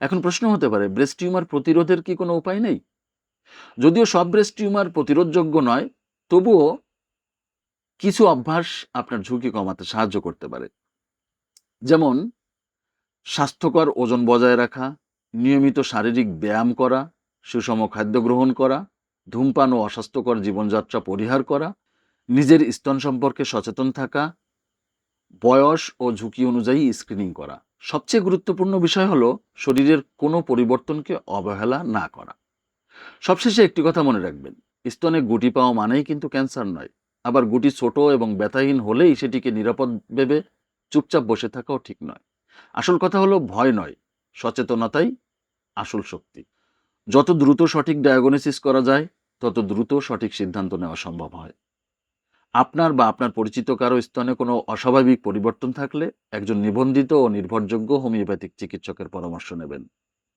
এখন প্রশ্ন হতে পারে, ব্রেস্ট টিউমার প্রতিরোধের কি কোনো উপায় নেই? যদিও সব ব্রেস্ট টিউমার প্রতিরোধযোগ্য নয়, তবুও কিছু অভ্যাস আপনার ঝুঁকি কমাতে সাহায্য করতে পারে। যেমন স্বাস্থ্যকর ওজন বজায় রাখা, নিয়মিত শারীরিক ব্যায়াম করা, সুষম খাদ্য গ্রহণ করা, ধূমপান ও অস্বাস্থ্যকর জীবনযাত্রা পরিহার করা, নিজের স্তন সম্পর্কে সচেতন থাকা, বয়স ও ঝুঁকি অনুযায়ী স্ক্রিনিং করা। সবচেয়ে গুরুত্বপূর্ণ বিষয় হলো শরীরের কোনো পরিবর্তনকে অবহেলা না করা। সবশেষে একটি কথা মনে রাখবেন, স্তনে গুটি পাওয়া মানেই কিন্তু ক্যান্সার নয়। আবার গুটি ছোট এবং ব্যথাহীন হলেই সেটিকে নিরাপদ ভেবে চুপচাপ বসে থাকাও ঠিক নয়। আসল কথা হলো ভয় নয়, সচেতনতাই আসল শক্তি। যত দ্রুত সঠিক ডায়াগনোসিস করা যায়, তত দ্রুত সঠিক সিদ্ধান্ত নেওয়া সম্ভব হয়। আপনার বা আপনার পরিচিত কারো স্তনে কোনো অস্বাভাবিক পরিবর্তন থাকলে একজন নিবন্ধিত ও নির্ভরযোগ্য হোমিওপ্যাথিক চিকিৎসকের পরামর্শ নেবেন।